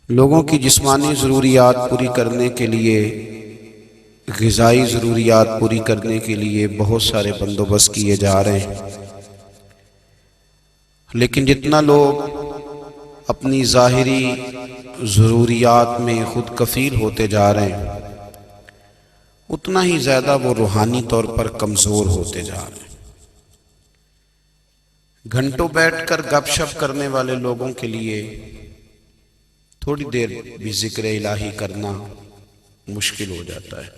لوگوں کی جسمانی ضروریات پوری کرنے کے لیے، غذائی ضروریات پوری کرنے کے لیے بہت سارے بندوبست کیے جا رہے ہیں، لیکن جتنا لوگ اپنی ظاہری ضروریات میں خود کفیل ہوتے جا رہے ہیں، اتنا ہی زیادہ وہ روحانی طور پر کمزور ہوتے جا رہے ہیں۔ گھنٹوں بیٹھ کر گپ شپ کرنے والے لوگوں کے لیے تھوڑی دیر بھی ذکر الہی کرنا مشکل ہو جاتا ہے۔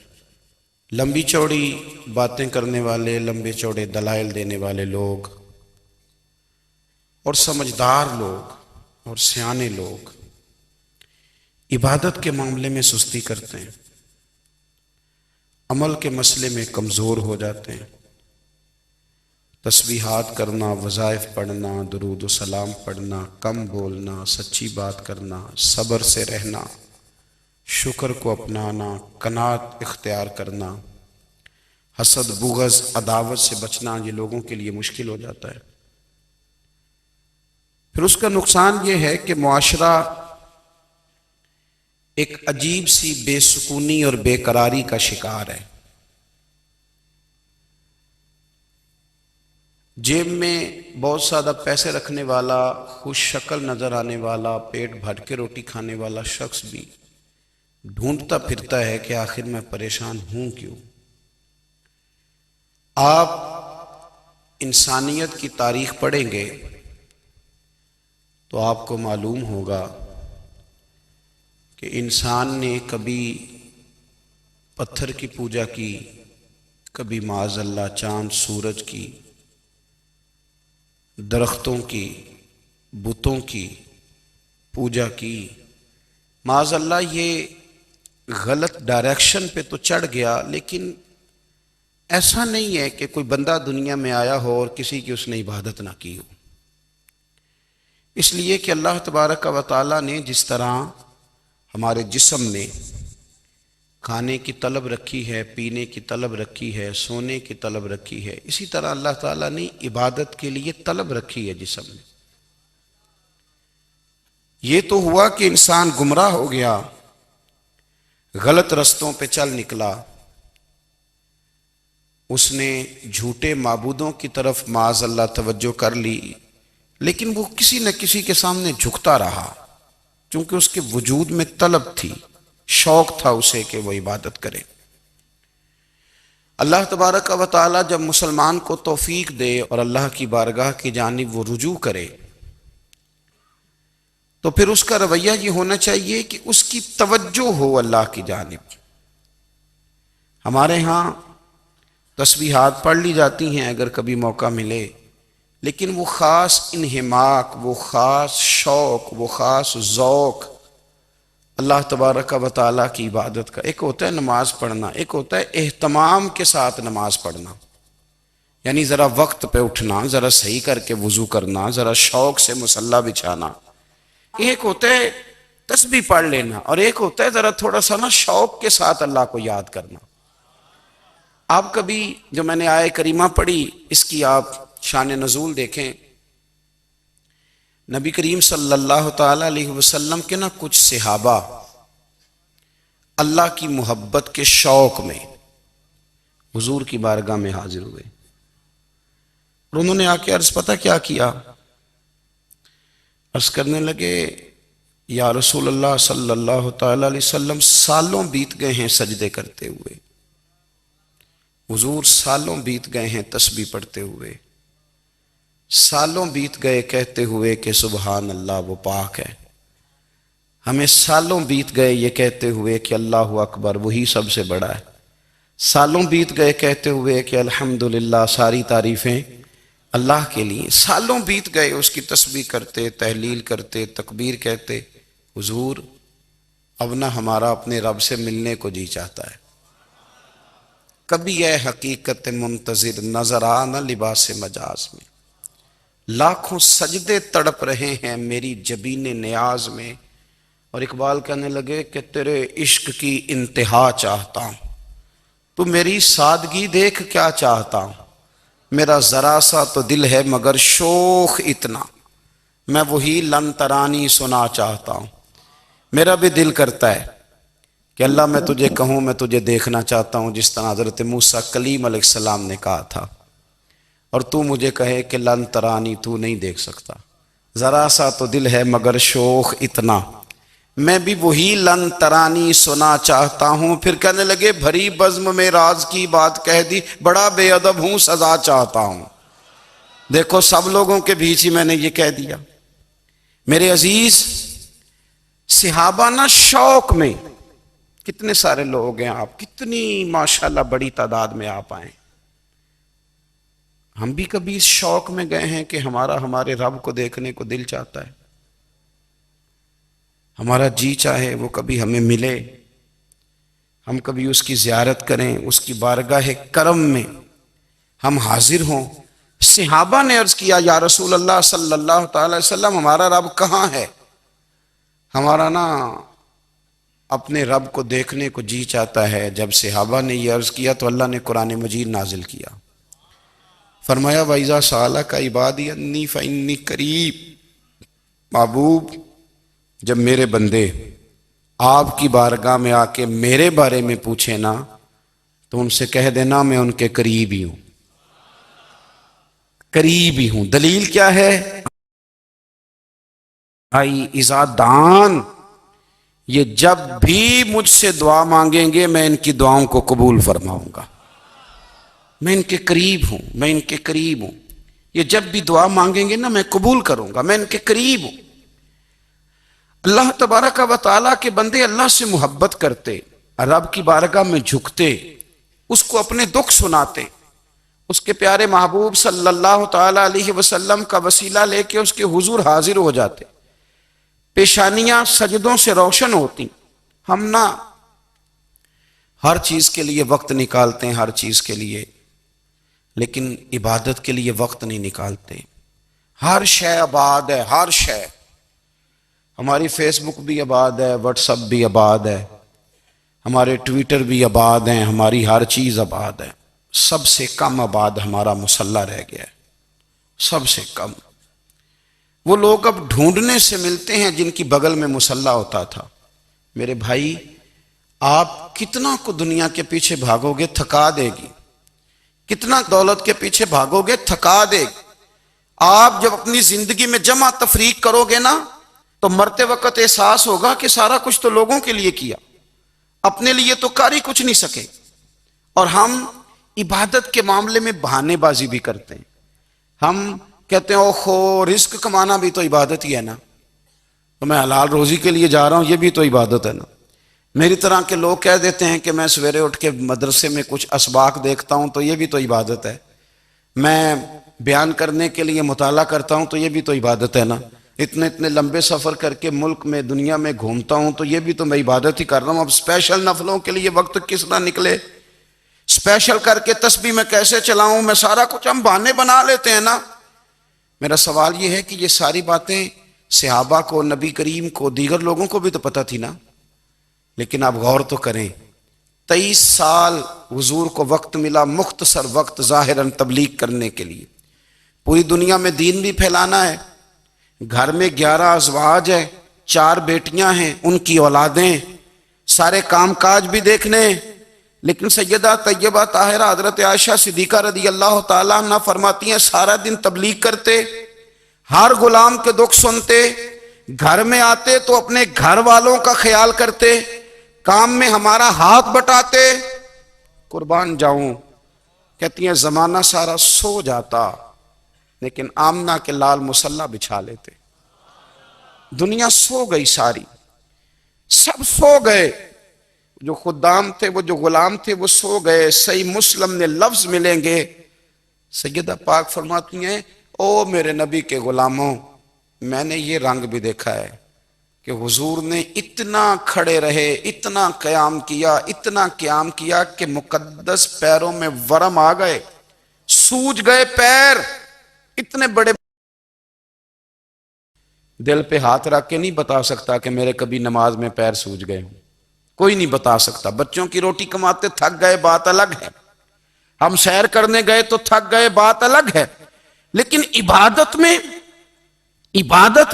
لمبی چوڑی باتیں کرنے والے، لمبے چوڑے دلائل دینے والے لوگ اور سمجھدار لوگ اور سیانے لوگ عبادت کے معاملے میں سستی کرتے ہیں، عمل کے مسئلے میں کمزور ہو جاتے ہیں۔ تسبیحات کرنا، وظائف پڑھنا، درود و سلام پڑھنا، کم بولنا، سچی بات کرنا، صبر سے رہنا، شکر کو اپنانا، قناعت اختیار کرنا، حسد، بغض، عداوت سے بچنا، یہ لوگوں کے لیے مشکل ہو جاتا ہے۔ پھر اس کا نقصان یہ ہے کہ معاشرہ ایک عجیب سی بے سکونی اور بے قراری کا شکار ہے۔ جیب میں بہت زیادہ پیسے رکھنے والا، خوش شکل نظر آنے والا، پیٹ بھر کے روٹی کھانے والا شخص بھی ڈھونڈتا پھرتا ہے کہ آخر میں پریشان ہوں کیوں۔ آپ انسانیت کی تاریخ پڑھیں گے تو آپ کو معلوم ہوگا کہ انسان نے کبھی پتھر کی پوجا کی، کبھی معاذ اللہ چاند سورج کی، درختوں کی، بتوں کی پوجا کی۔ معاذ اللہ یہ غلط ڈائریکشن پہ تو چڑھ گیا، لیکن ایسا نہیں ہے کہ کوئی بندہ دنیا میں آیا ہو اور کسی کی اس نے عبادت نہ کی ہو۔ اس لیے کہ اللہ تبارک و تعالیٰ نے جس طرح ہمارے جسم میں کھانے کی طلب رکھی ہے، پینے کی طلب رکھی ہے، سونے کی طلب رکھی ہے، اسی طرح اللہ تعالیٰ نے عبادت کے لیے طلب رکھی ہے جسم میں۔ یہ تو ہوا کہ انسان گمراہ ہو گیا، غلط رستوں پہ چل نکلا، اس نے جھوٹے معبودوں کی طرف معاذ اللہ توجہ کر لی، لیکن وہ کسی نہ کسی کے سامنے جھکتا رہا، چونکہ اس کے وجود میں طلب تھی، شوق تھا اسے کہ وہ عبادت کرے۔ اللہ تبارک و تعالی جب مسلمان کو توفیق دے اور اللہ کی بارگاہ کی جانب وہ رجوع کرے تو پھر اس کا رویہ یہ ہونا چاہیے کہ اس کی توجہ ہو اللہ کی جانب۔ ہمارے ہاں تسبیحات پڑھ لی جاتی ہیں اگر کبھی موقع ملے، لیکن وہ خاص انہماک، وہ خاص شوق، وہ خاص ذوق اللہ تبارک و تعالیٰ کی عبادت کا، ایک ہوتا ہے نماز پڑھنا، ایک ہوتا ہے اہتمام کے ساتھ نماز پڑھنا، یعنی ذرا وقت پہ اٹھنا، ذرا صحیح کر کے وضو کرنا، ذرا شوق سے مصلی بچھانا۔ ایک ہوتا ہے تسبیح پڑھ لینا، اور ایک ہوتا ہے ذرا تھوڑا سا نا شوق کے ساتھ اللہ کو یاد کرنا۔ آپ کبھی جو میں نے آیہ کریمہ پڑھی اس کی آپ شان نزول دیکھیں، نبی کریم صلی اللہ تعالی علیہ وسلم کے نا کچھ صحابہ اللہ کی محبت کے شوق میں حضور کی بارگاہ میں حاضر ہوئے، اور انہوں نے آ کے عرض پتہ کیا کیا؟ عرض کرنے لگے، یا رسول اللہ صلی اللہ تعالی علیہ وسلم سالوں بیت گئے ہیں سجدے کرتے ہوئے، حضور سالوں بیت گئے ہیں تسبیح پڑھتے ہوئے، سالوں بیت گئے کہتے ہوئے کہ سبحان اللہ وہ پاک ہے، ہمیں سالوں بیت گئے یہ کہتے ہوئے کہ اللہ اکبر وہی سب سے بڑا ہے، سالوں بیت گئے کہتے ہوئے کہ الحمدللہ ساری تعریفیں اللہ کے لیے، سالوں بیت گئے اس کی تسبیح کرتے، تحلیل کرتے، تکبیر کہتے۔ حضور اب نہ ہمارا اپنے رب سے ملنے کو جی چاہتا ہے، کبھی اے حقیقت منتظر نظر آ نہ لباس مجاز میں، لاکھوں سجدے تڑپ رہے ہیں میری جبین نیاز میں۔ اور اقبال کہنے لگے کہ تیرے عشق کی انتہا چاہتا ہوں، تو میری سادگی دیکھ کیا چاہتا ہوں، میرا ذرا سا تو دل ہے مگر شوخ اتنا، میں وہی لن ترانی سنا چاہتا ہوں۔ میرا بھی دل کرتا ہے کہ اللہ میں تجھے کہوں میں تجھے دیکھنا چاہتا ہوں جس طرح حضرت موسیٰ کلیم علیہ السلام نے کہا تھا، اور تو مجھے کہے کہ لن ترانی، تو نہیں دیکھ سکتا، ذرا سا تو دل ہے مگر شوق اتنا، میں بھی وہی لن ترانی سنا چاہتا ہوں۔ پھر کہنے لگے بھری بزم میں راز کی بات کہہ دی، بڑا بے ادب ہوں سزا چاہتا ہوں۔ دیکھو سب لوگوں کے بیچ ہی میں نے یہ کہہ دیا۔ میرے عزیز صحابہ نا شوق میں، کتنے سارے لوگ ہیں آپ، کتنی ماشاءاللہ بڑی تعداد میں آپ آئیں، ہم بھی کبھی اس شوق میں گئے ہیں کہ ہمارے رب کو دیکھنے کو دل چاہتا ہے، ہمارا جی چاہے وہ کبھی ہمیں ملے، ہم کبھی اس کی زیارت کریں، اس کی بارگاہ کرم میں ہم حاضر ہوں۔ صحابہ نے عرض کیا یا رسول اللہ صلی اللہ تعالی علیہ وسلم ہمارا رب کہاں ہے؟ ہمارا نا اپنے رب کو دیکھنے کو جی چاہتا ہے۔ جب صحابہ نے یہ عرض کیا تو اللہ نے قرآن مجید نازل کیا، فرمایا وَإِذَا سَأَلَكَ عِبَادِي عَنِّي فَإِنِّي قَرِيبٌ، محبوب جب میرے بندے آپ کی بارگاہ میں آ کے میرے بارے میں پوچھیں نا تو ان سے کہہ دینا میں ان کے قریب ہی ہوں، قریب ہی ہوں۔ دلیل کیا ہے؟ آئی اذا دان، یہ جب بھی مجھ سے دعا مانگیں گے میں ان کی دعاؤں کو قبول فرماؤں گا، میں ان کے قریب ہوں، میں ان کے قریب ہوں۔ یہ جب بھی دعا مانگیں گے نا میں قبول کروں گا، میں ان کے قریب ہوں۔ اللہ تبارک و تعالیٰ کے بندے اللہ سے محبت کرتے، رب کی بارگاہ میں جھکتے، اس کو اپنے دکھ سناتے، اس کے پیارے محبوب صلی اللہ تعالیٰ علیہ وسلم کا وسیلہ لے کے اس کے حضور حاضر ہو جاتے، پیشانیاں سجدوں سے روشن ہوتی۔ ہم نہ ہر چیز کے لیے وقت نکالتے ہیں، ہر چیز کے لیے، لیکن عبادت کے لیے وقت نہیں نکالتے۔ ہر شے آباد ہے، ہر شے، ہماری فیس بک بھی آباد ہے، واٹس ایپ بھی آباد ہے، ہمارے ٹویٹر بھی آباد ہیں، ہماری ہر چیز آباد ہے۔ سب سے کم آباد ہمارا مصلی رہ گیا ہے، سب سے کم۔ وہ لوگ اب ڈھونڈنے سے ملتے ہیں جن کی بغل میں مصلی ہوتا تھا۔ میرے بھائی آپ کتنا کو دنیا کے پیچھے بھاگو گے تھکا دے گی، کتنا دولت کے پیچھے بھاگو گے تھکا دے گی۔ آپ جب اپنی زندگی میں جمع تفریق کرو گے نا تو مرتے وقت احساس ہوگا کہ سارا کچھ تو لوگوں کے لیے کیا، اپنے لیے تو کر ہی کچھ نہیں سکے۔ اور ہم عبادت کے معاملے میں بہانے بازی بھی کرتے ہیں، ہم کہتے ہیں اوہو رزق کمانا بھی تو عبادت ہی ہے نا، تو میں حلال روزی کے لیے جا رہا ہوں، یہ بھی تو عبادت ہے نا۔ میری طرح کے لوگ کہہ دیتے ہیں کہ میں سویرے اٹھ کے مدرسے میں کچھ اسباق دیکھتا ہوں تو یہ بھی تو عبادت ہے، میں بیان کرنے کے لیے مطالعہ کرتا ہوں تو یہ بھی تو عبادت ہے نا، اتنے لمبے سفر کر کے ملک میں دنیا میں گھومتا ہوں تو یہ بھی تو میں عبادت ہی کر رہا ہوں۔ اب اسپیشل نفلوں کے لیے وقت کس نہ نکلے، اسپیشل کر کے تسبیح میں کیسے چلاؤں، میں سارا کچھ ہم بہانے بنا لیتے ہیں نا۔ میرا سوال یہ ہے کہ یہ ساری باتیں صحابہ کو، نبی کریم کو، دیگر لوگوں کو بھی تو پتہ تھی نا، لیکن آپ غور تو کریں 23 سال حضور کو وقت ملا، مختصر وقت ظاہراً تبلیغ کرنے کے لیے، پوری دنیا میں دین بھی پھیلانا ہے۔ گھر میں 11 ازواج ہے، 4 بیٹیاں ہیں، ان کی اولادیں، سارے کام کاج بھی دیکھنے، لیکن سیدہ طیبہ طاہرہ حضرت عائشہ صدیقہ رضی اللہ تعالیٰ عنہ فرماتی ہیں سارا دن تبلیغ کرتے، ہر غلام کے دکھ سنتے، گھر میں آتے تو اپنے گھر والوں کا خیال کرتے، کام میں ہمارا ہاتھ بٹاتے۔ قربان جاؤں، کہتی ہیں زمانہ سارا سو جاتا لیکن آمنہ کے لال مصلی بچھا لیتے۔ دنیا سو گئی، ساری سب سو گئے، جو خدام تھے، وہ جو غلام تھے وہ سو گئے۔ صحیح مسلم نے لفظ ملیں گے، سیدہ پاک فرماتی ہیں او میرے نبی کے غلاموں، میں نے یہ رنگ بھی دیکھا ہے کہ حضور نے اتنا کھڑے رہے، اتنا قیام کیا، اتنا قیام کیا کہ مقدس پیروں میں ورم آ گئے، سوج گئے پیر، اتنے بڑے۔ دل پہ ہاتھ رکھ کے نہیں بتا سکتا کہ میرے کبھی نماز میں پیر سوج گئے ہوں، کوئی نہیں بتا سکتا۔ بچوں کی روٹی کماتے تھک گئے بات الگ ہے، ہم سیر کرنے گئے تو تھک گئے بات الگ ہے، لیکن عبادت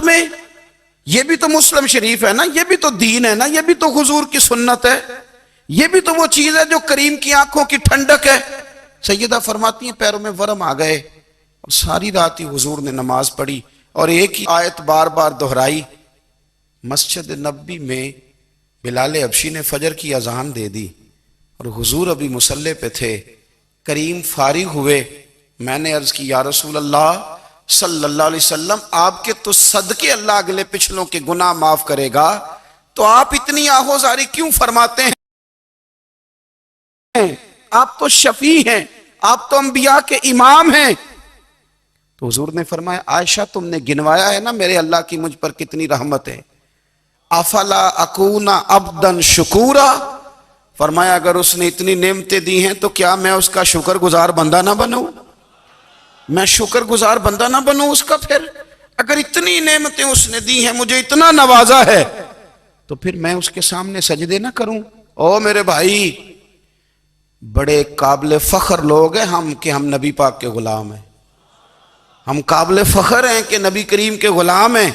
میں یہ بھی تو مسلم شریف ہے نا، یہ بھی تو دین ہے نا، یہ بھی تو حضور کی سنت ہے، یہ بھی تو وہ چیز ہے جو کریم کی آنکھوں کی ٹھنڈک ہے۔ سیدہ فرماتی ہیں پیروں میں ورم آ گئے، اور ساری رات ہی حضور نے نماز پڑھی اور ایک ہی آیت بار بار دہرائی۔ مسجد نبوی میں بلال حبشی نے فجر کی اذان دے دی اور حضور ابھی مصلی پہ تھے، کریم فارغ ہوئے۔ میں نے عرض کی یا رسول اللہ صلی اللہ علیہ وسلم، آپ کے تو صدقے اللہ اگلے پچھلوں کے گناہ معاف کرے گا، تو آپ اتنی آہوزاری کیوں فرماتے ہیں؟ آپ تو شفیع ہیں، آپ تو انبیاء کے امام ہیں۔ تو حضور نے فرمایا عائشہ تم نے گنوایا ہے نا میرے اللہ کی مجھ پر کتنی رحمت ہے، افلا اکون عبدا شکورا، فرمایا اگر اس نے اتنی نعمتیں دی ہیں تو کیا میں اس کا شکر گزار بندہ نہ بنوں؟ میں شکر گزار بندہ نہ بنوں اس کا؟ پھر اگر اتنی نعمتیں اس نے دی ہیں، مجھے اتنا نوازا ہے، تو پھر میں اس کے سامنے سجدے نہ کروں؟ او میرے بھائی، بڑے قابل فخر لوگ ہیں ہم کہ ہم نبی پاک کے غلام ہیں، ہم قابل فخر ہیں کہ نبی کریم کے غلام ہیں۔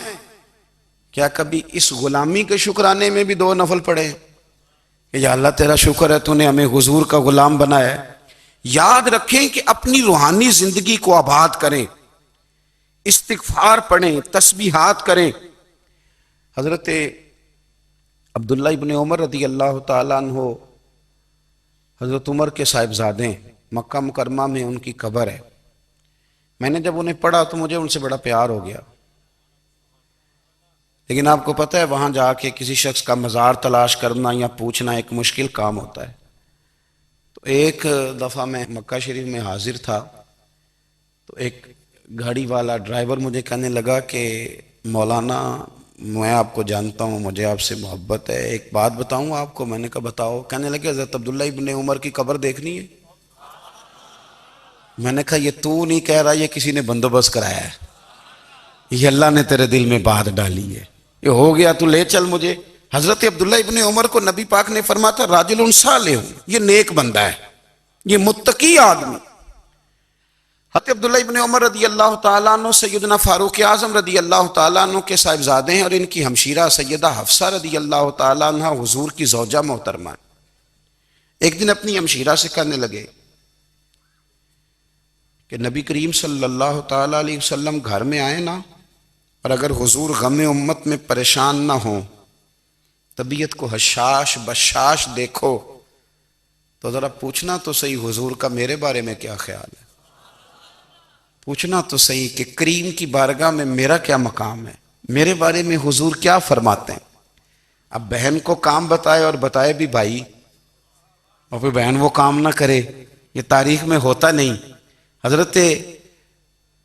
کیا کبھی اس غلامی کے شکرانے میں بھی 2 نفل پڑھے کہ یا اللہ تیرا شکر ہے تو نے ہمیں حضور کا غلام بنایا ہے؟ یاد رکھیں کہ اپنی روحانی زندگی کو آباد کریں، استغفار پڑھیں، تسبیحات کریں۔ حضرت عبداللہ ابن عمر رضی اللہ تعالیٰ عنہ حضرت عمر کے صاحبزادے ہیں، مکہ مکرمہ میں ان کی قبر ہے۔ میں نے جب انہیں پڑھا تو مجھے ان سے بڑا پیار ہو گیا، لیکن آپ کو پتہ ہے وہاں جا کے کسی شخص کا مزار تلاش کرنا یا پوچھنا ایک مشکل کام ہوتا ہے۔ تو ایک دفعہ میں مکہ شریف میں حاضر تھا، تو ایک گاڑی والا ڈرائیور مجھے کہنے لگا کہ مولانا میں آپ کو جانتا ہوں، مجھے آپ سے محبت ہے، ایک بات بتاؤں آپ کو؟ میں نے کہا بتاؤ۔ کہنے لگے حضرت عبداللہ ابن عمر کی قبر دیکھنی ہے۔ میں نے کہا یہ تو نہیں کہہ رہا، یہ کسی نے بندوبست کرایا ہے، یہ اللہ نے تیرے دل میں بات ڈالی ہے، یہ ہو گیا تو لے چل مجھے۔ حضرت عبداللہ ابن عمر کو نبی پاک نے فرمایا تھا راجل صالح، یہ نیک بندہ ہے، یہ متقی آدمی۔ حضرت عبداللہ ابن عمر رضی اللہ تعالیٰ عنہ سیدنا فاروق اعظم رضی اللہ تعالیٰ عنہ کے صاحبزادے ہیں، اور ان کی ہمشیرہ سیدہ حفصہ رضی اللہ تعالیٰ عنہ حضور کی زوجہ محترمہ۔ ایک دن اپنی ہمشیرہ سے کہنے لگے کہ نبی کریم صلی اللہ تعالیٰ علیہ وسلم گھر میں آئے نا، اور اگر حضور غم امت میں پریشان نہ ہوں، طبیعت کو حشاش بشاش دیکھو، تو ذرا پوچھنا تو صحیح حضور کا میرے بارے میں کیا خیال ہے، پوچھنا تو صحیح کہ کریم کی بارگاہ میں میرا کیا مقام ہے، میرے بارے میں حضور کیا فرماتے ہیں۔ اب بہن کو کام بتائے، اور بتائے بھی بھائی، اور پھر بہن وہ کام نہ کرے، یہ تاریخ میں ہوتا نہیں۔ حضرت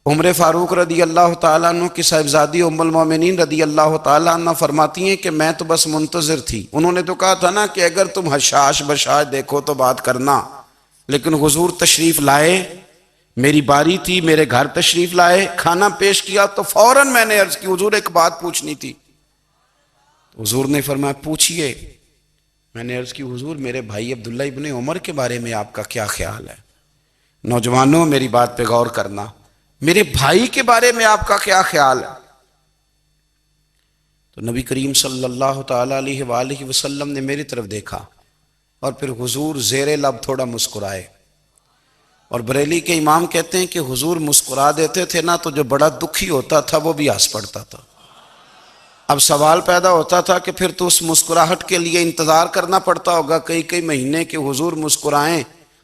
عمر فاروق رضی اللہ تعالیٰ عنہ کی صاحبزادی ام المومنین رضی اللہ تعالیٰ عنہ فرماتی ہیں کہ میں تو بس منتظر تھی، انہوں نے تو کہا تھا نا کہ اگر تم حشاش بشاش دیکھو تو بات کرنا، لیکن حضور تشریف لائے، میری باری تھی، میرے گھر تشریف لائے، کھانا پیش کیا تو فوراً میں نے عرض کی حضور ایک بات پوچھنی تھی۔ حضور نے فرمایا پوچھئے۔ میں نے عرض کی حضور میرے بھائی عبداللہ ابن عمر کے بارے میں آپ کا کیا خیال ہے؟ نوجوانوں میری بات پہ غور کرنا، میرے بھائی کے بارے میں آپ کا کیا خیال ہے؟ تو نبی کریم صلی اللہ تعالیٰ علیہ وآلہ وسلم نے میری طرف دیکھا، اور پھر حضور زیر لب تھوڑا مسکرائے، اور بریلی کے امام کہتے ہیں کہ حضور مسکرا دیتے تھے نا تو جو بڑا دکھی ہوتا تھا وہ بھی ہنس پڑتا تھا۔ اب سوال پیدا ہوتا تھا کہ پھر تو اس مسکراہٹ کے لیے انتظار کرنا پڑتا ہوگا کئی مہینے کہ حضور مسکرائیں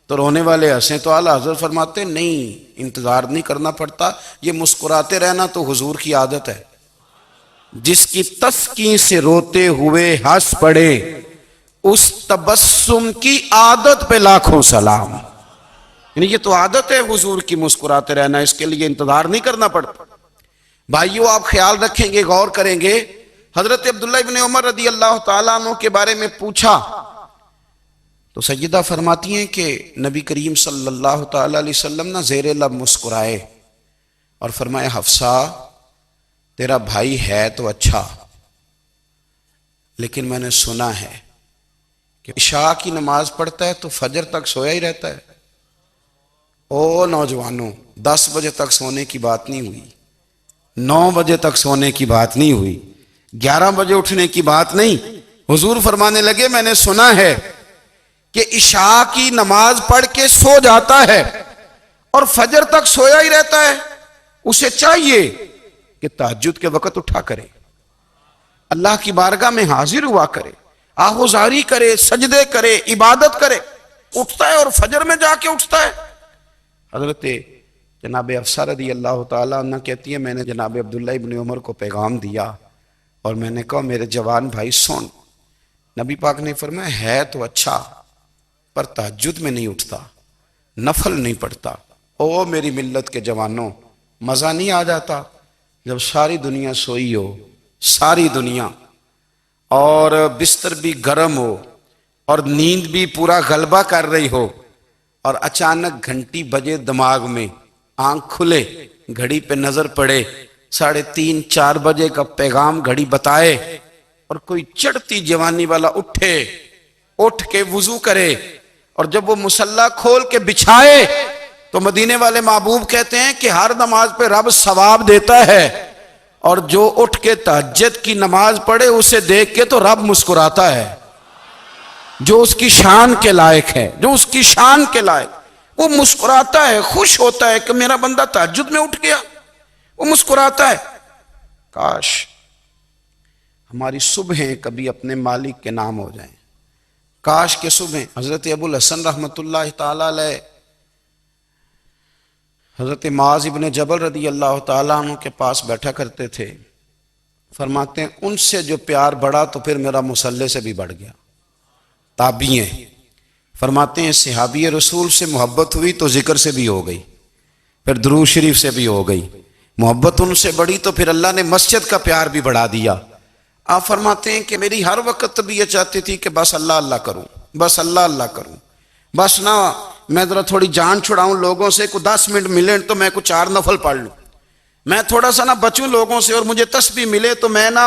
تو رونے والے ہنسیں، تو اعلیٰ حضرت فرماتے نہیں، انتظار نہیں کرنا پڑتا، یہ مسکراتے رہنا تو حضور کی عادت ہے۔ جس کی تسکین سے روتے ہوئے ہنس پڑے، اس تبسم کی عادت پہ لاکھوں سلام۔ یعنی یہ تو عادت ہے حضور کی مسکراتے رہنا، اس کے لیے انتظار نہیں کرنا پڑتا۔ بھائیو آپ خیال رکھیں گے، غور کریں گے، حضرت عبداللہ ابن عمر رضی اللہ تعالیٰ عنہ کے بارے میں پوچھا تو سیدہ فرماتی ہیں کہ نبی کریم صلی اللہ تعالیٰ علیہ وسلم نہ زیر لب مسکرائے اور فرمایا حفصہ تیرا بھائی ہے تو اچھا، لیکن میں نے سنا ہے کہ عشاء کی نماز پڑھتا ہے تو فجر تک سویا ہی رہتا ہے۔ او نوجوانوں، 10 بجے تک سونے کی بات نہیں ہوئی، 9 بجے تک سونے کی بات نہیں ہوئی، 11 بجے اٹھنے کی بات نہیں۔ حضور فرمانے لگے میں نے سنا ہے کہ عشاء کی نماز پڑھ کے سو جاتا ہے اور فجر تک سویا ہی رہتا ہے، اسے چاہیے کہ تہجد کے وقت اٹھا کرے، اللہ کی بارگاہ میں حاضر ہوا کرے، آہوزاری کرے، سجدے کرے، عبادت کرے۔ اٹھتا ہے اور فجر میں جا کے اٹھتا ہے۔ حضرت جناب حفصہ رضی اللہ تعالیٰ عنہ کہتی ہے میں نے جناب عبداللہ ابن عمر کو پیغام دیا اور میں نے کہا میرے جوان بھائی سن، نبی پاک نے فرمایا ہے تو اچھا پر تہجد میں نہیں اٹھتا، نفل نہیں پڑھتا۔ او میری ملت کے جوانوں، مزہ نہیں آ جاتا جب ساری دنیا سوئی ہو، ساری دنیا، اور بستر بھی گرم ہو اور نیند بھی پورا غلبہ کر رہی ہو، اور اچانک گھنٹی بجے دماغ میں، آنکھ کھلے، گھڑی پہ نظر پڑے، 3:30 4 بجے کا پیغام گھڑی بتائے، اور کوئی چڑھتی جوانی والا اٹھ کے وضو کرے، اور جب وہ مصلی کھول کے بچھائے تو مدینے والے محبوب کہتے ہیں کہ ہر نماز پہ رب ثواب دیتا ہے، اور جو اٹھ کے تہجد کی نماز پڑھے اسے دیکھ کے تو رب مسکراتا ہے، جو اس کی شان کے لائق ہے، جو اس کی شان کے لائق، وہ مسکراتا ہے، خوش ہوتا ہے کہ میرا بندہ تہجد میں اٹھ گیا، وہ مسکراتا ہے۔ کاش ہماری صبحیں کبھی اپنے مالک کے نام ہو جائیں، کاش کے صبحیں۔ حضرت ابو الحسن رحمۃ اللہ تعالی علیہ حضرت معاذ ابن جبل رضی اللہ تعالیٰ عنہ کے پاس بیٹھا کرتے تھے، فرماتے ہیں ان سے جو پیار بڑھا تو پھر میرا مصلی سے بھی بڑھ گیا۔ تابعی ہیں، فرماتے ہیں صحابی رسول سے محبت ہوئی تو ذکر سے بھی ہو گئی، پھر درود شریف سے بھی ہو گئی، محبت ان سے بڑھی تو پھر اللہ نے مسجد کا پیار بھی بڑھا دیا۔ آپ فرماتے ہیں کہ میری ہر وقت طبیعت چاہتی تھی کہ بس اللہ اللہ کروں، بس اللہ اللہ کروں، بس نہ میں ذرا تھوڑی جان چھڑاؤں لوگوں سے، کوئی 10 منٹ ملے تو میں کوئی 4 نفل پڑھ لوں، میں تھوڑا سا نہ بچوں لوگوں سے، اور مجھے تسبیح ملے تو میں نہ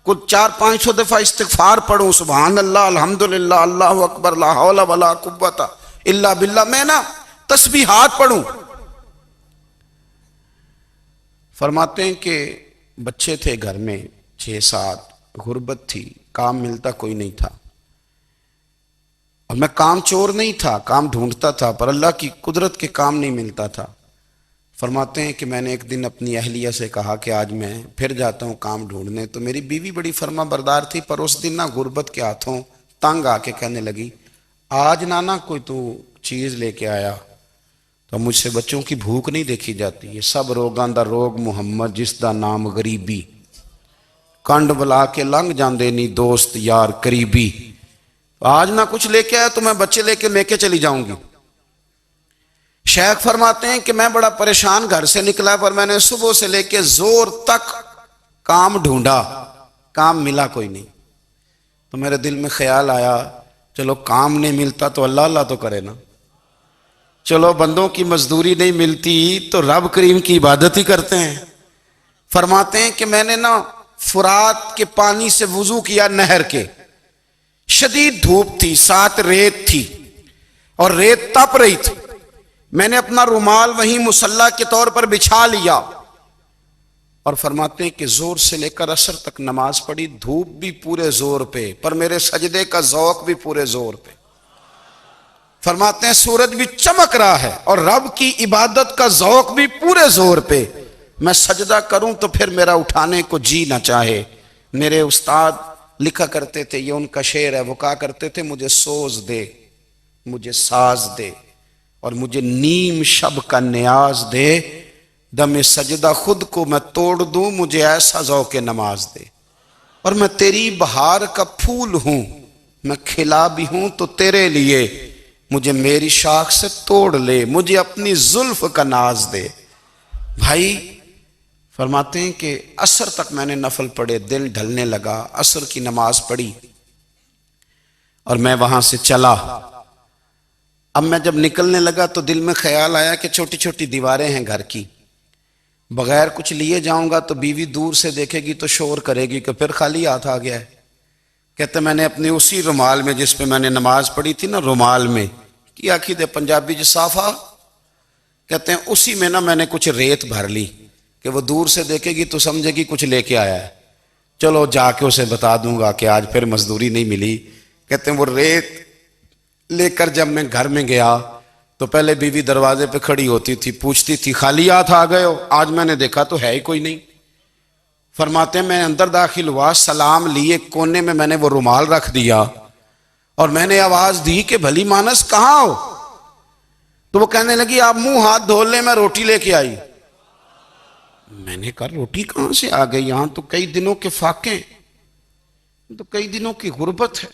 کچھ 400-500 دفعہ استغفار پڑھوں، سبحان اللہ، الحمدللہ، اللہ اکبر، لا حول ولا قوت الا باللہ، میں نہ تسبیحات پڑھوں۔ فرماتے ہیں کہ بچے تھے گھر میں 6-7، غربت تھی، کام ملتا کوئی نہیں تھا، اور میں کام چور نہیں تھا، کام ڈھونڈتا تھا، پر اللہ کی قدرت کے کام نہیں ملتا تھا۔ فرماتے ہیں کہ میں نے ایک دن اپنی اہلیہ سے کہا کہ آج میں پھر جاتا ہوں کام ڈھونڈنے، تو میری بیوی بڑی فرما بردار تھی، پر اس دن نہ غربت کے ہاتھوں تنگ آ کے کہنے لگی آج نانا کوئی تو چیز لے کے آیا، تو مجھ سے بچوں کی بھوک نہیں دیکھی جاتی، یہ سب روگاں دا روگ محمد جس دا نام غریبی، کنڈ بلا کے لنگ جاندے نہیں دوست یار قریبی، آج نہ کچھ لے کے آیا تو میں بچے لے کے چلی جاؤں گی۔ شیخ فرماتے ہیں کہ میں بڑا پریشان گھر سے نکلا، پر میں نے صبح سے لے کے زور تک کام ڈھونڈا، کام ملا کوئی نہیں، تو میرے دل میں خیال آیا چلو کام نہیں ملتا تو اللہ اللہ تو کرے نا، چلو بندوں کی مزدوری نہیں ملتی تو رب کریم کی عبادت ہی کرتے ہیں۔ فرماتے ہیں کہ میں نے نا فرات کے پانی سے وضو کیا، نہر کے، شدید دھوپ تھی، ساتھ ریت تھی اور ریت تپ رہی تھی، میں نے اپنا رومال وہیں مصلی کے طور پر بچھا لیا، اور فرماتے ہیں کہ زور سے لے کر عصر تک نماز پڑھی، دھوپ بھی پورے زور پہ، پر میرے سجدے کا ذوق بھی پورے زور پہ۔ فرماتے ہیں سورج بھی چمک رہا ہے اور رب کی عبادت کا ذوق بھی پورے زور پہ، میں سجدہ کروں تو پھر میرا اٹھانے کو جی نہ چاہے۔ میرے استاد لکھا کرتے تھے، یہ ان کا شعر ہے، وہ کہا کرتے تھے مجھے سوز دے، مجھے ساز دے، اور مجھے نیم شب کا نیاز دے، دم سجدہ خود کو میں توڑ دوں، مجھے ایسا ذوق نماز دے، اور میں تیری بہار کا پھول ہوں، میں کھلا بھی ہوں تو تیرے لیے، مجھے میری شاخ سے توڑ لے، مجھے اپنی زلف کا ناز دے۔ بھائی فرماتے ہیں کہ عصر تک میں نے نفل پڑھے، دل ڈھلنے لگا، عصر کی نماز پڑھی اور میں وہاں سے چلا۔ اب میں جب نکلنے لگا تو دل میں خیال آیا کہ چھوٹی چھوٹی دیواریں ہیں گھر کی، بغیر کچھ لیے جاؤں گا تو بیوی دور سے دیکھے گی تو شور کرے گی کہ پھر خالی ہاتھ آ گیا ہے۔ کہتے میں نے اپنے اسی رومال میں جس پہ میں نے نماز پڑھی تھی نا، رومال میں کی آخی دے پنجابی جو صافہ کہتے ہیں، اسی میں نا میں نے کچھ ریت بھر لی کہ وہ دور سے دیکھے گی تو سمجھے گی کچھ لے کے آیا ہے۔ چلو جا کے اسے بتا دوں گا کہ آج پھر مزدوری نہیں ملی. کہتے ہیں وہ ریت لے کر جب میں گھر میں گیا تو پہلے بیوی دروازے پہ کھڑی ہوتی تھی, پوچھتی تھی خالی ہاتھ آ گئے ہو؟ آج میں نے دیکھا تو ہے ہی کوئی نہیں. فرماتے ہیں میں اندر داخل ہوا, سلام لیے, کونے میں نے وہ رومال رکھ دیا اور میں نے آواز دی کہ بھلی مانس کہاں ہو؟ تو وہ کہنے لگی آپ منہ ہاتھ دھو لیں, میں روٹی لے کے آئی. میں نے کہا روٹی کہاں سے آ گئی؟ یہاں تو کئی دنوں کے فاقے, تو کئی دنوں کی غربت ہے,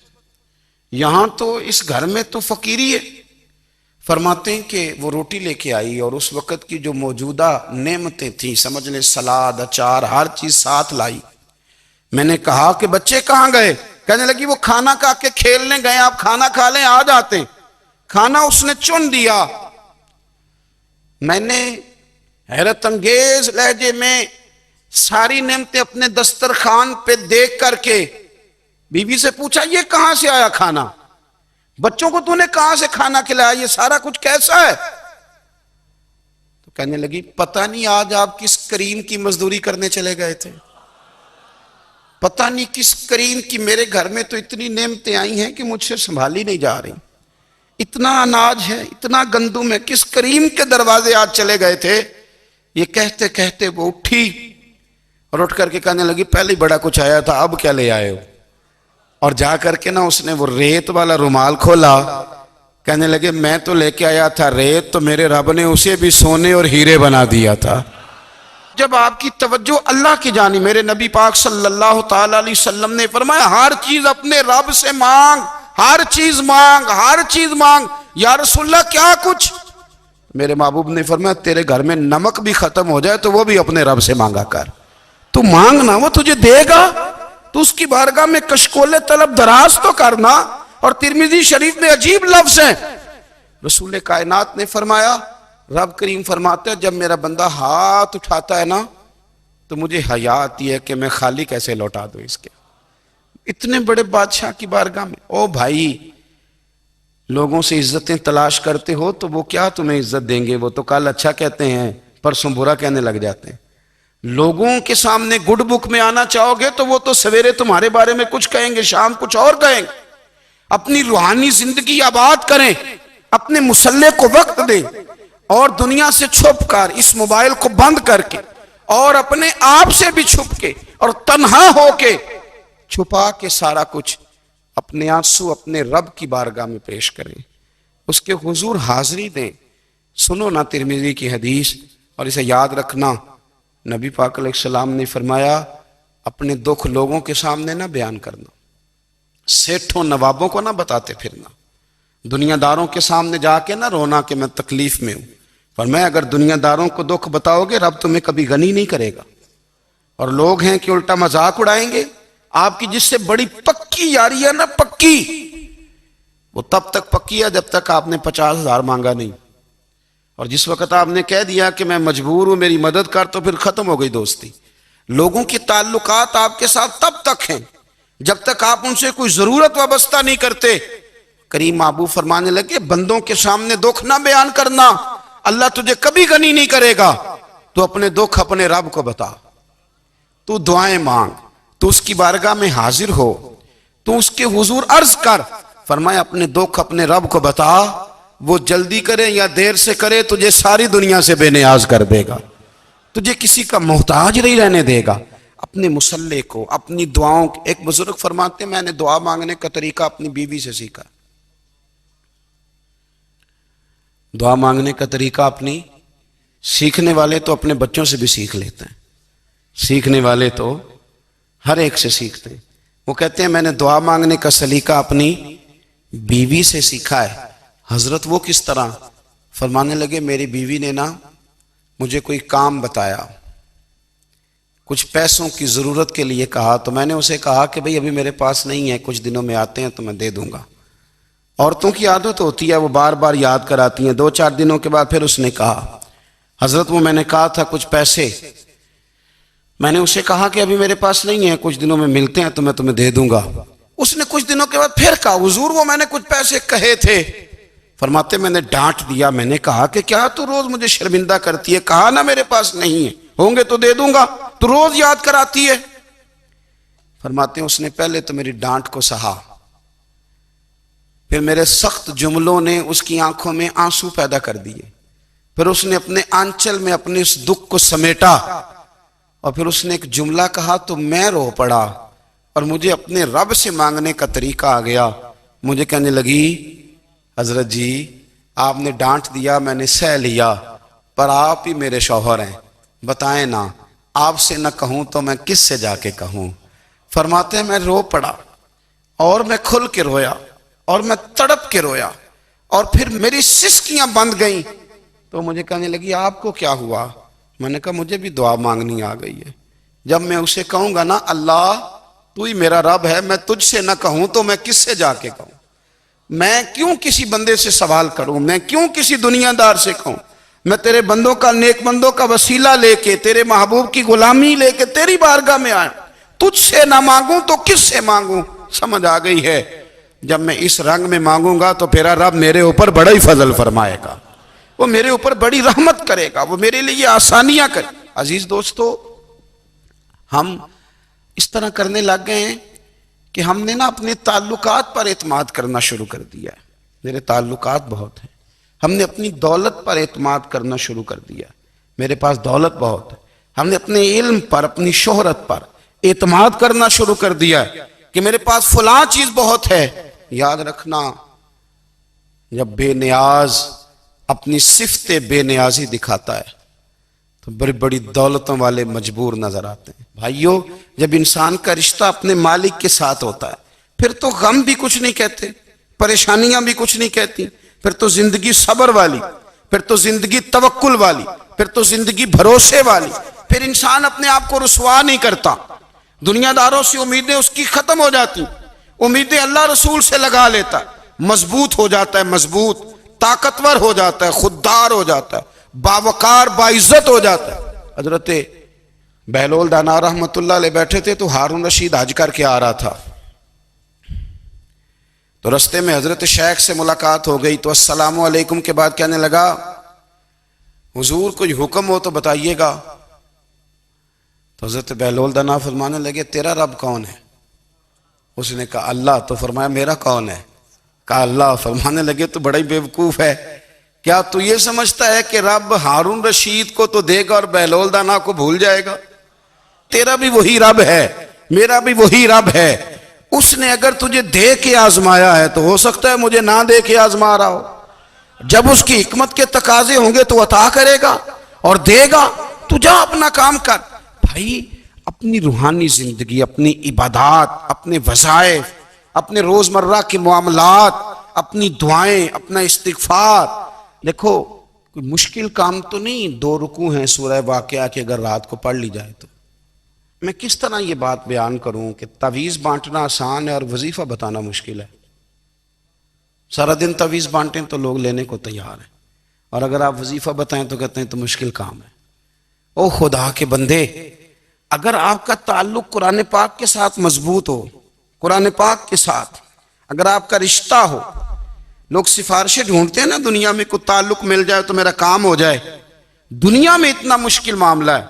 یہاں تو اس گھر میں تو فقیری ہے. فرماتے ہیں کہ وہ روٹی لے کے آئی اور اس وقت کی جو موجودہ نعمتیں تھیں, سمجھ لیں سلاد, اچار, ہر چیز ساتھ لائی. میں نے کہا کہ بچے کہاں گئے؟ کہنے لگی وہ کھانا کھا کے کھیلنے گئے, آپ کھانا کھا لیں آ جاتے. کھانا اس نے چن دیا. میں نے حیرت انگیز لہجے میں ساری نعمتیں اپنے دسترخوان پہ دیکھ کر کے بیوی سے پوچھا یہ کہاں سے آیا کھانا؟ بچوں کو تو نے کہاں سے کھانا کھلایا؟ یہ سارا کچھ کیسا ہے؟ تو کہنے لگی پتہ نہیں آج آپ کس کریم کی مزدوری کرنے چلے گئے تھے, پتہ نہیں کس کریم کی, میرے گھر میں تو اتنی نعمتیں آئی ہیں کہ مجھ سے سنبھالی نہیں جا رہی, اتنا اناج ہے, اتنا گندم ہے, کس کریم کے دروازے آج چلے گئے تھے؟ یہ کہتے کہتے وہ اٹھی اور اٹھ کر کے کہنے لگی پہلے بڑا کچھ آیا تھا, اب کیا لے آئے ہو؟ اور جا کر کے نا اس نے وہ ریت والا رومال کھولا. کہنے لگے میں تو لے کے آیا تھا ریت, تو میرے رب نے اسے بھی سونے اور ہیرے بنا دیا تھا. جب آپ کی توجہ اللہ کی جانب, میرے نبی پاک صلی اللہ تعالی علیہ وسلم نے فرمایا ہر چیز اپنے رب سے مانگ, ہر چیز مانگ, ہر چیز مانگ. یا رسول اللہ کیا کچھ؟ میرے محبوب نے فرمایا تیرے گھر میں نمک بھی ختم ہو جائے تو وہ بھی اپنے رب سے مانگا کر, تو مانگنا وہ تجھے دے گا, تو اس کی بارگاہ میں کشکول طلب دراز تو کرنا. اور ترمذی شریف میں عجیب لفظ ہیں, رسول کائنات نے فرمایا, رب کریم فرماتے ہیں جب میرا بندہ ہاتھ اٹھاتا ہے نا تو مجھے حیا آتی ہے کہ میں خالی کیسے لوٹا دوں اس کے. اتنے بڑے بادشاہ کی بارگاہ میں, او بھائی لوگوں سے عزتیں تلاش کرتے ہو تو وہ کیا تمہیں عزت دیں گے؟ وہ تو کل اچھا کہتے ہیں پرسوں برا کہنے لگ جاتے ہیں. لوگوں کے سامنے گڈ بک میں آنا چاہو گے تو وہ تو سویرے تمہارے بارے میں کچھ کہیں گے, شام کچھ اور کہیں گے. اپنی روحانی زندگی آباد کریں, اپنے مسلح کو وقت دیں, اور دنیا سے چھپ کر اس موبائل کو بند کر کے اور اپنے آپ سے بھی چھپ کے اور تنہا ہو کے چھپا کے سارا کچھ اپنے آنسو اپنے رب کی بارگاہ میں پیش کریں, اس کے حضور حاضری دیں. سنو نا ترمذی کی حدیث اور اسے یاد رکھنا. نبی پاک علیہ السلام نے فرمایا اپنے دکھ لوگوں کے سامنے نہ بیان کرنا, سیٹھوں نوابوں کو نہ بتاتے پھرنا, دنیا داروں کے سامنے جا کے نہ رونا کہ میں تکلیف میں ہوں. فرمایا اگر دنیا داروں کو دکھ بتاؤ گے رب تمہیں کبھی غنی نہیں کرے گا. اور لوگ ہیں کہ الٹا مذاق اڑائیں گے. آپ کی جس سے بڑی پکی یاری ہے نا, پکی, وہ تب تک پکی ہے جب تک آپ نے 50,000 مانگا نہیں. اور جس وقت آپ نے کہہ دیا کہ میں مجبور ہوں میری مدد کر, تو پھر ختم ہو گئی دوستی. لوگوں کے تعلقات آپ کے ساتھ تب تک ہیں جب تک آپ ان سے کوئی ضرورت وابستہ نہیں کرتے. کریم محبوب فرمانے لگے بندوں کے سامنے دکھ نہ بیان کرنا, اللہ تجھے کبھی غنی نہیں کرے گا. تو اپنے دکھ اپنے رب کو بتا, تو دعائیں مانگ, تو اس کی بارگاہ میں حاضر ہو, تو اس کے حضور عرض کر. فرمایا اپنے دکھ اپنے رب کو بتا, وہ جلدی کرے یا دیر سے کرے تجھے ساری دنیا سے بے نیاز کر دے گا, تجھے کسی کا محتاج نہیں رہنے دے گا. اپنے مسلح کو, اپنی دعاؤں. ایک بزرگ فرماتے ہیں میں نے دعا مانگنے کا طریقہ اپنی بیوی سے سیکھا. دعا مانگنے کا طریقہ اپنی, سیکھنے والے تو اپنے بچوں سے بھی سیکھ لیتے ہیں, سیکھنے والے تو ہر ایک سے سیکھتے ہیں. وہ کہتے ہیں میں نے دعا مانگنے کا سلیقہ اپنی بیوی سے سیکھا ہے. حضرت وہ کس طرح؟ فرمانے لگے میری بیوی نے نا مجھے کوئی کام بتایا, کچھ پیسوں کی ضرورت کے لیے کہا, تو میں نے اسے کہا کہ بھئی ابھی میرے پاس نہیں ہے, کچھ دنوں میں آتے ہیں تو میں دے دوں گا. عورتوں کی عادت ہوتی ہے وہ بار بار یاد کراتی ہیں. 2-4 دنوں کے بعد پھر اس نے کہا حضرت وہ میں نے کہا تھا کچھ پیسے, میں نے اسے کہا کہ ابھی میرے پاس نہیں ہے, کچھ دنوں میں ملتے ہیں تو میں تمہیں دے دوں گا. اس نے کچھ دنوں کے بعد پھر کہا حضور وہ میں نے کچھ پیسے کہے تھے. فرماتے میں نے ڈانٹ دیا, میں نے کہا کہ کیا تو روز مجھے شرمندہ کرتی ہے, کہا نا میرے پاس نہیں ہے, ہوں گے تو دے دوں گا, تو روز یاد کراتی ہے. فرماتے ہیں اس نے پہلے تو میری ڈانٹ کو سہا، پھر میرے سخت جملوں نے اس کی آنکھوں میں آنسو پیدا کر دیے، پھر اس نے اپنے آنچل میں اپنے اس دکھ کو سمیٹا، اور پھر اس نے ایک جملہ کہا تو میں رو پڑا، اور مجھے اپنے رب سے مانگنے کا طریقہ آ گیا۔ مجھے کہنے لگی حضرت جی آپ نے ڈانٹ دیا، میں نے سہ لیا، پر آپ ہی میرے شوہر ہیں، بتائیں نا آپ سے نہ کہوں تو میں کس سے جا کے کہوں؟ فرماتے ہیں میں رو پڑا، اور میں کھل کے رویا، اور میں تڑپ کے رویا، اور پھر میری سسکیاں بند گئیں۔ تو مجھے کہنے لگی آپ کو کیا ہوا؟ میں نے کہا مجھے بھی دعا مانگنی آ گئی ہے۔ جب میں اسے کہوں گا نا اللہ تو ہی میرا رب ہے، میں تجھ سے نہ کہوں تو میں کس سے جا کے کہوں؟ میں کیوں کسی بندے سے سوال کروں؟ میں کیوں کسی دنیا دار سے کہوں؟ میں تیرے بندوں کا، نیک بندوں کا وسیلہ لے کے، تیرے محبوب کی غلامی لے کے تیری بارگاہ میں آیا، تجھ سے نہ مانگوں تو کس سے مانگوں؟ سمجھ آ گئی ہے؟ جب میں اس رنگ میں مانگوں گا تو میرا رب میرے اوپر بڑا ہی فضل فرمائے گا، وہ میرے اوپر بڑی رحمت کرے گا، وہ میرے لیے آسانیاں کرے۔ عزیز دوستو، ہم اس طرح کرنے لگ گئے ہیں کہ ہم نے نا اپنے تعلقات پر اعتماد کرنا شروع کر دیا ہے۔ میرے تعلقات بہت ہیں، ہم نے اپنی دولت پر اعتماد کرنا شروع کر دیا ہے، میرے پاس دولت بہت ہے، ہم نے اپنے علم پر، اپنی شہرت پر اعتماد کرنا شروع کر دیا ہے کہ میرے پاس فلاں چیز بہت ہے۔ یاد رکھنا، جب بے نیاز اپنی صفت بے نیازی دکھاتا ہے تو بڑی بڑی دولتوں والے مجبور نظر آتے ہیں۔ بھائیو، جب انسان کا رشتہ اپنے مالک کے ساتھ ہوتا ہے پھر تو غم بھی کچھ نہیں کہتے، پریشانیاں بھی کچھ نہیں کہتی، پھر تو زندگی صبر والی، پھر تو زندگی توکل والی، پھر تو زندگی بھروسے والی، پھر انسان اپنے آپ کو رسوا نہیں کرتا، دنیا داروں سے امیدیں اس کی ختم ہو جاتی، امیدیں اللہ رسول سے لگا لیتا ہے، مضبوط ہو جاتا ہے، مضبوط، طاقتور ہو جاتا ہے، خوددار ہو جاتا ہے، باوقار باعزت ہو جاتا ہے۔ حضرت بہلول دانا رحمت اللہ علیہ بیٹھے تھے تو ہارون رشید حج کر کے آ رہا تھا، تو رستے میں حضرت شیخ سے ملاقات ہو گئی، تو السلام علیکم کے بعد کہنے لگا حضور کوئی حکم ہو تو بتائیے گا۔ تو حضرت بہلول دانا فرمانے لگے تیرا رب کون ہے؟ اس نے کہا اللہ۔ تو فرمایا میرا کون ہے؟ کہا اللہ۔ فرمانے لگے تو بڑا ہی بیوقوف ہے، کیا تو یہ سمجھتا ہے کہ رب ہارون رشید کو تو دے گا اور بہلول دانا کو بھول جائے گا؟ تیرا بھی وہی رب ہے، میرا بھی وہی رب ہے، اس نے اگر تجھے دے کے آزمایا ہے تو ہو سکتا ہے مجھے نہ دے کے آزما رہا ہو، جب اس کی حکمت کے تقاضے ہوں گے تو عطا کرے گا اور دے گا، تو جا اپنا کام کر۔ بھائی، اپنی روحانی زندگی، اپنی عبادات، اپنے وظائف، اپنے روزمرہ کے معاملات، اپنی دعائیں، اپنا استغفار، دیکھو کوئی مشکل کام تو نہیں، 2 رکوع ہیں سورہ واقعہ کے اگر رات کو پڑھ لی جائے تو۔ میں کس طرح یہ بات بیان کروں کہ تعویذ بانٹنا آسان ہے اور وظیفہ بتانا مشکل ہے؟ سارا دن تعویذ بانٹیں تو لوگ لینے کو تیار ہیں، اور اگر آپ وظیفہ بتائیں تو کہتے ہیں تو مشکل کام ہے۔ او خدا کے بندے، اگر آپ کا تعلق قرآن پاک کے ساتھ مضبوط ہو، قرآن پاک کے ساتھ اگر آپ کا رشتہ ہو، لوگ سفارشیں ڈھونڈتے ہیں نا دنیا میں، کوئی تعلق مل جائے تو میرا کام ہو جائے، دنیا میں اتنا مشکل معاملہ ہے،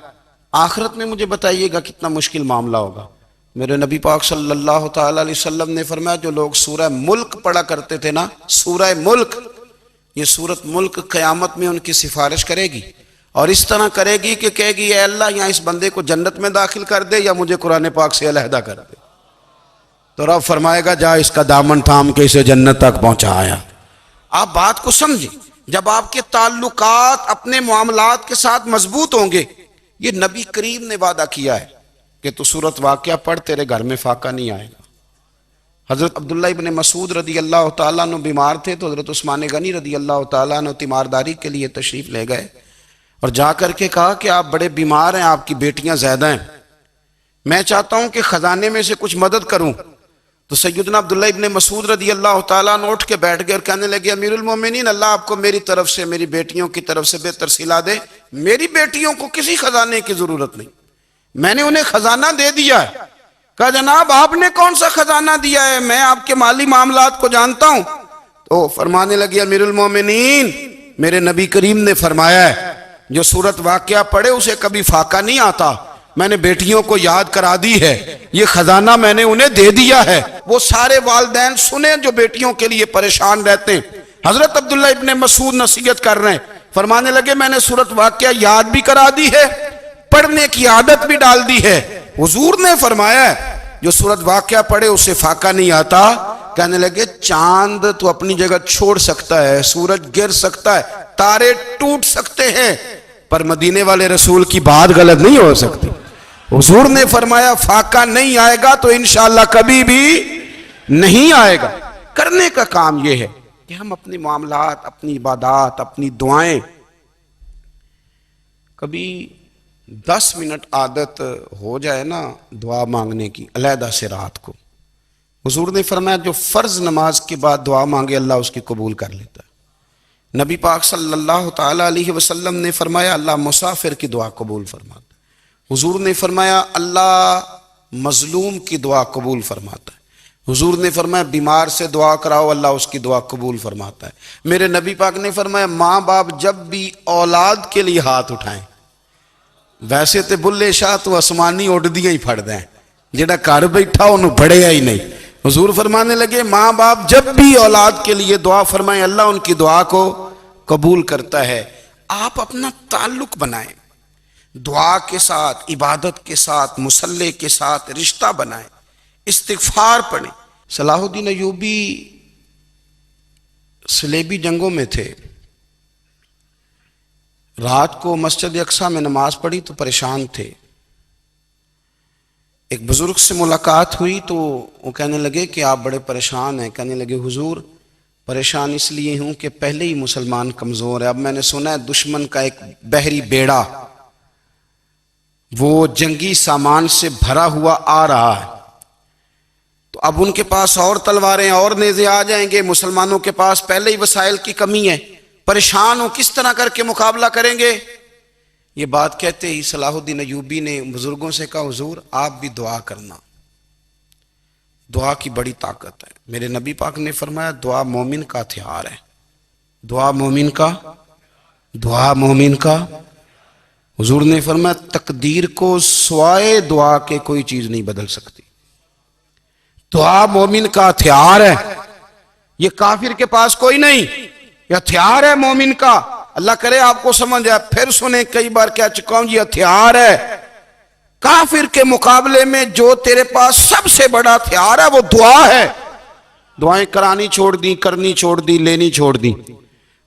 آخرت میں مجھے بتائیے گا کتنا مشکل معاملہ ہوگا۔ میرے نبی پاک صلی اللہ تعالی علیہ وسلم نے فرمایا جو لوگ سورہ ملک پڑھا کرتے تھے نا، سورہ ملک، یہ سورت ملک قیامت میں ان کی سفارش کرے گی، اور اس طرح کرے گی کہ کہے گی اے اللہ یہاں اس بندے کو جنت میں داخل کر دے یا مجھے قرآن پاک سے علیحدہ کر دے، تو رب فرمائے گا جا اس کا دامن تھام کے اسے جنت تک پہنچایا۔ آپ بات کو سمجھیں، جب آپ کے تعلقات اپنے معاملات کے ساتھ مضبوط ہوں گے، یہ نبی کریم نے وعدہ کیا ہے کہ تو سورت واقعہ پڑھ تیرے گھر میں فاقہ نہیں آئے گا۔ حضرت عبداللہ ابن مسعود رضی اللہ تعالیٰ عنہ بیمار تھے تو حضرت عثمان غنی رضی اللہ تعالیٰ عنہ تیمارداری کے لیے تشریف لے گئے، اور جا کر کے کہا کہ آپ بڑے بیمار ہیں، آپ کی بیٹیاں زیادہ ہیں، میں چاہتا ہوں کہ خزانے میں سے کچھ مدد کروں۔ تو سیدنا عبداللہ ابن مسعود رضی اللہ تعالیٰ عنہ اٹھ کے بیٹھ گئے اور کہنے لگے امیر المومنین، اللہ آپ کو میری طرف سے، میری بیٹیوں کی طرف سے بہتر صلہ دے، میری بیٹیوں کو کسی خزانے کی ضرورت نہیں، میں نے انہیں خزانہ دے دیا ہے۔ کہا جناب آپ نے کون سا خزانہ دیا ہے، میں آپ کے مالی معاملات کو جانتا ہوں۔ تو فرمانے لگے امیر المومنین، میرے نبی کریم نے فرمایا ہے جو سورت واقعہ پڑھے اسے کبھی فاقہ نہیں آتا، میں نے بیٹیوں کو یاد کرا دی ہے، یہ خزانہ میں نے انہیں دے دیا ہے۔ وہ سارے والدین سنیں جو بیٹیوں کے لیے پریشان رہتے ہیں۔ حضرت عبداللہ ابن مسعود نصیحت کر رہے ہیں، فرمانے لگے میں نے سورۃ واقعہ یاد بھی کرا دی ہے، پڑھنے کی عادت بھی ڈال دی ہے۔ حضور نے فرمایا ہے جو سورۃ واقعہ پڑھے اسے فاقہ نہیں آتا۔ کہنے لگے چاند تو اپنی جگہ چھوڑ سکتا ہے، سورج گر سکتا ہے، تارے ٹوٹ سکتے ہیں، پر مدینے والے رسول کی بات غلط نہیں ہو سکتی۔ حضور نے فرمایا فاقہ نہیں آئے گا تو انشاءاللہ کبھی بھی نہیں آئے گا۔ کرنے کا کام یہ ہے کہ ہم اپنے معاملات، اپنی عبادات، اپنی دعائیں کبھی 10 منٹ عادت ہو جائے نا دعا مانگنے کی علیحدہ سے رات کو۔ حضور نے فرمایا جو فرض نماز کے بعد دعا مانگے اللہ اس کی قبول کر لیتا ہے۔ نبی پاک صلی اللہ تعالی علیہ وسلم نے فرمایا اللہ مسافر کی دعا قبول فرماتا ہے۔ حضور نے فرمایا اللہ مظلوم کی دعا قبول فرماتا ہے۔ حضور نے فرمایا بیمار سے دعا کراؤ اللہ اس کی دعا قبول فرماتا ہے۔ میرے نبی پاک نے فرمایا ماں باپ جب بھی اولاد کے لیے ہاتھ اٹھائیں، ویسے تے بلے شاہ تو آسمانی اڑ دیاں ہی پھڑ دیں، جڑا گھر بیٹھا انہوں بڑھیا ہی نہیں۔ حضور فرمانے لگے ماں باپ جب بھی اولاد کے لیے دعا فرمائیں اللہ ان کی دعا کو قبول کرتا ہے۔ آپ اپنا تعلق بنائیں، دعا کے ساتھ، عبادت کے ساتھ، مصلی کے ساتھ رشتہ بنائیں، استغفار پڑھیں۔ صلاح الدین ایوبی صلیبی جنگوں میں تھے، رات کو مسجد اقصی میں نماز پڑھی تو پریشان تھے۔ ایک بزرگ سے ملاقات ہوئی تو وہ کہنے لگے کہ آپ بڑے پریشان ہیں۔ کہنے لگے حضور پریشان اس لیے ہوں کہ پہلے ہی مسلمان کمزور ہے، اب میں نے سنا ہے دشمن کا ایک بحری بیڑا وہ جنگی سامان سے بھرا ہوا آ رہا ہے، تو اب ان کے پاس اور تلواریں اور نیزے آ جائیں گے، مسلمانوں کے پاس پہلے ہی وسائل کی کمی ہے، پریشان ہو کس طرح کر کے مقابلہ کریں گے۔ یہ بات کہتے ہی صلاح الدین ایوبی نے بزرگوں سے کہا حضور آپ بھی دعا کرنا، دعا کی بڑی طاقت ہے۔ میرے نبی پاک نے فرمایا دعا مومن کا ہتھیار ہے، دعا مومن کا۔ حضور نے فرمایا تقدیر کو سوائے دعا کے کوئی چیز نہیں بدل سکتی، دعا مومن کا ہتھیار ہے، یہ کافر کے پاس کوئی نہیں، یہ ہتھیار ہے مومن کا۔ اللہ کرے آپ کو سمجھ آئے، پھر سنیں کئی بار کہہ چکا ہوں یہ ہتھیار ہے۔ کافر کے مقابلے میں جو تیرے پاس سب سے بڑا ہتھیار ہے وہ دعا ہے۔ دعائیں کرانی چھوڑ دی، کرنی چھوڑ دی، لینی چھوڑ دی۔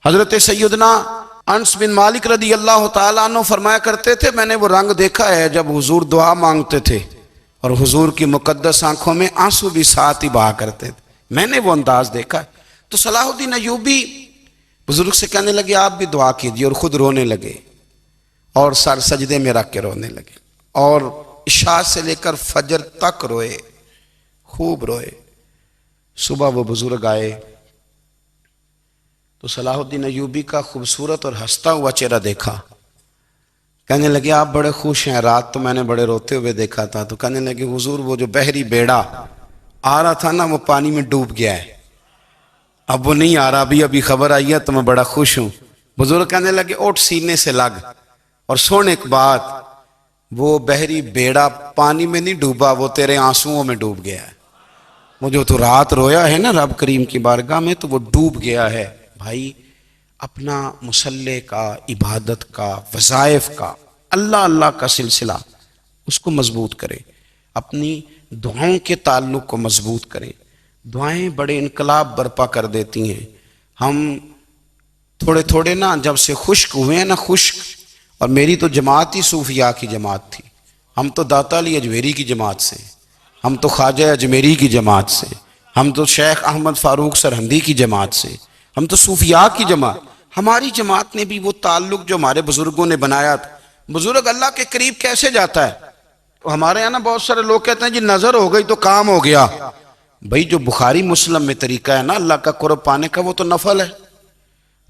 حضرت سیدنا انس بن مالک رضی اللہ تعالیٰ عنہ فرمایا کرتے تھے میں نے وہ رنگ دیکھا ہے جب حضور دعا مانگتے تھے اور حضور کی مقدس آنکھوں میں آنسو بھی ساتھ ہی بہا کرتے تھے، میں نے وہ انداز دیکھا ہے۔ تو صلاح الدین ایوبی بزرگ سے کہنے لگے آپ بھی دعا کیجیے، اور خود رونے لگے اور سر سجدے میں رکھ کے رونے لگے، اور عشاء سے لے کر فجر تک روئے، خوب روئے۔ صبح وہ بزرگ آئے تو صلاح الدین ایوبی کا خوبصورت اور ہنستا ہوا چہرہ دیکھا، کہنے لگے آپ بڑے خوش ہیں، رات تو میں نے بڑے روتے ہوئے دیکھا تھا۔ تو کہنے لگے حضور وہ جو بحری بیڑا آ رہا تھا نا وہ پانی میں ڈوب گیا ہے، اب وہ نہیں آ رہا، ابھی خبر آئی ہے تو میں بڑا خوش ہوں۔ بزرگ کہنے لگے اٹھ سینے سے لگ اور سن ایک بات، وہ بحری بیڑا پانی میں نہیں ڈوبا، وہ تیرے آنسوؤں میں ڈوب گیا ہے۔ وہ جو تو رات رویا ہے نا رب کریم کی بارگاہ میں تو وہ ڈوب گیا ہے۔ بھائی اپنا مصلی کا، عبادت کا، وظائف کا، اللہ اللہ کا سلسلہ اس کو مضبوط کرے، اپنی دعاؤں کے تعلق کو مضبوط کرے۔ دعائیں بڑے انقلاب برپا کر دیتی ہیں۔ ہم تھوڑے تھوڑے نا جب سے خشک ہوئے ہیں نا، خشک، اور میری تو جماعت ہی صوفیاء کی جماعت تھی، ہم تو داتا علی اجمیری کی جماعت سے، ہم تو خواجہ اجمیری کی جماعت سے، ہم تو شیخ احمد فاروق سرہندی کی جماعت سے، ہم تو صوفیاء کی جماعت۔ ہماری جماعت نے بھی وہ تعلق جو ہمارے بزرگوں نے بنایا تھا۔ بزرگ اللہ کے قریب کیسے جاتا ہے؟ تو ہمارے یہاں نا بہت سارے لوگ کہتے ہیں جی نظر ہو گئی تو کام ہو گیا۔ بھائی جو بخاری مسلم میں طریقہ ہے نا اللہ کا قرب پانے کا وہ تو نفل ہے۔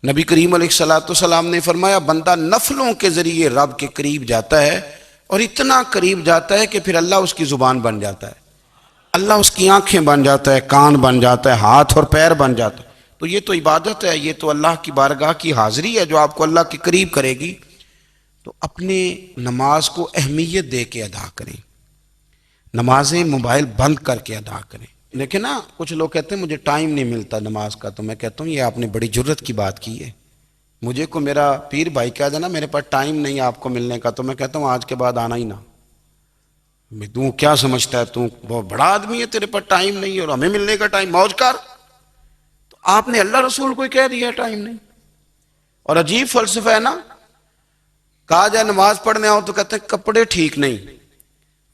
نبی کریم علیہ السلام نے فرمایا بندہ نفلوں کے ذریعے رب کے قریب جاتا ہے، اور اتنا قریب جاتا ہے کہ پھر اللہ اس کی زبان بن جاتا ہے، اللہ اس کی آنکھیں بن جاتا ہے، کان بن جاتا ہے، ہاتھ اور پیر بن جاتا ہے۔ تو یہ تو عبادت ہے، یہ تو اللہ کی بارگاہ کی حاضری ہے جو آپ کو اللہ کے قریب کرے گی۔ تو اپنے نماز کو اہمیت دے کے ادا کریں، نمازیں موبائل بند کر کے ادا کریں۔ لیکن نا کچھ لوگ کہتے ہیں مجھے ٹائم نہیں ملتا نماز کا، تو میں کہتا ہوں یہ آپ نے بڑی جرت کی بات کی ہے۔ مجھے کو میرا پیر بھائی کہا جائے نا میرے پاس ٹائم نہیں آپ کو ملنے کا، تو میں کہتا ہوں آج کے بعد آنا ہی نہ۔ میں تو کیا سمجھتا ہے، تو بہت بڑا آدمی ہے، تیرے پاس ٹائم نہیں ہے اور ہمیں ملنے کا ٹائم، موج کر۔ تو آپ نے اللہ رسول کو کہہ دیا ٹائم نہیں۔ اور عجیب فلسفہ ہے نا، کہا جائے نماز پڑھنے آؤ تو کہتے ہیں کپڑے ٹھیک نہیں،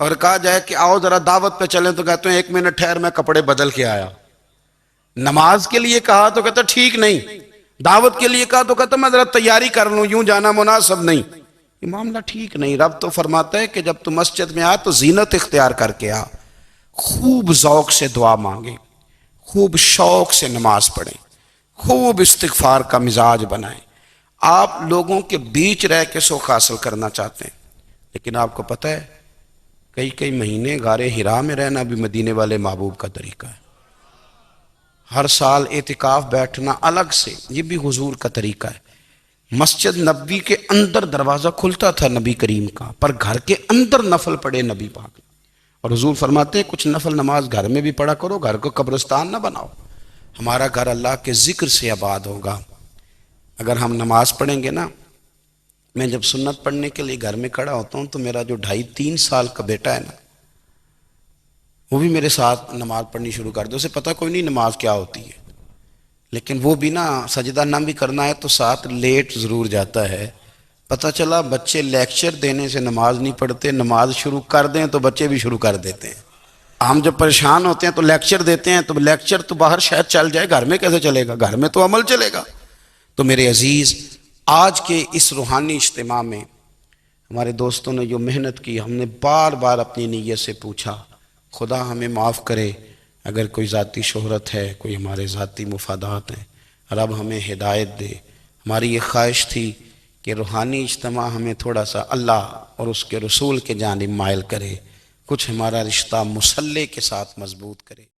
اور کہا جائے کہ آؤ ذرا دعوت پہ چلیں تو کہتے ہیں 1 منٹ ٹھہر میں کپڑے بدل کے آیا۔ نماز کے لیے کہا تو کہتا ٹھیک نہیں، دعوت کے لیے کہا تو کہتا میں ذرا تیاری کر لوں، یوں جانا مناسب نہیں۔ یہ معاملہ ٹھیک نہیں۔ رب تو فرماتا ہے کہ جب تو مسجد میں آ تو زینت اختیار کر کے آ، خوب ذوق سے دعا مانگے، خوب شوق سے نماز پڑھیں، خوب استغفار کا مزاج بنائیں۔ آپ لوگوں کے بیچ رہ کے سکھ حاصل کرنا چاہتے ہیں، لیکن آپ کو پتہ ہے کئی مہینے غار حرا میں رہنا بھی مدینے والے محبوب کا طریقہ ہے۔ ہر سال اعتکاف بیٹھنا الگ سے، یہ بھی حضور کا طریقہ ہے۔ مسجد نبوی کے اندر دروازہ کھلتا تھا نبی کریم کا، پر گھر کے اندر نفل پڑھے نبی پاک، اور حضور فرماتے ہیں کچھ نفل نماز گھر میں بھی پڑھا کرو، گھر کو قبرستان نہ بناؤ۔ ہمارا گھر اللہ کے ذکر سے آباد ہوگا اگر ہم نماز پڑھیں گے نا۔ میں جب سنت پڑھنے کے لیے گھر میں کھڑا ہوتا ہوں تو میرا جو 2.5-3 سال کا بیٹا ہے نا، وہ بھی میرے ساتھ نماز پڑھنی شروع کر دے۔ اسے پتہ کوئی نہیں نماز کیا ہوتی ہے، لیکن وہ بھی نا سجدہ نہ بھی کرنا ہے تو ساتھ لیٹ ضرور جاتا ہے۔ پتہ چلا بچے لیکچر دینے سے نماز نہیں پڑھتے، نماز شروع کر دیں تو بچے بھی شروع کر دیتے ہیں۔ ہم جب پریشان ہوتے ہیں تو لیکچر دیتے ہیں، تو لیکچر تو باہر شاید چل جائے، گھر میں کیسے چلے گا؟ گھر میں تو عمل چلے گا۔ تو میرے عزیز، آج کے اس روحانی اجتماع میں ہمارے دوستوں نے جو محنت کی، ہم نے بار بار اپنی نیت سے پوچھا خدا ہمیں معاف کرے اگر کوئی ذاتی شہرت ہے، کوئی ہمارے ذاتی مفادات ہیں، رب ہمیں ہدایت دے۔ ہماری یہ خواہش تھی کہ روحانی اجتماع ہمیں تھوڑا سا اللہ اور اس کے رسول کے جانب مائل کرے، کچھ ہمارا رشتہ مصلی کے ساتھ مضبوط کرے۔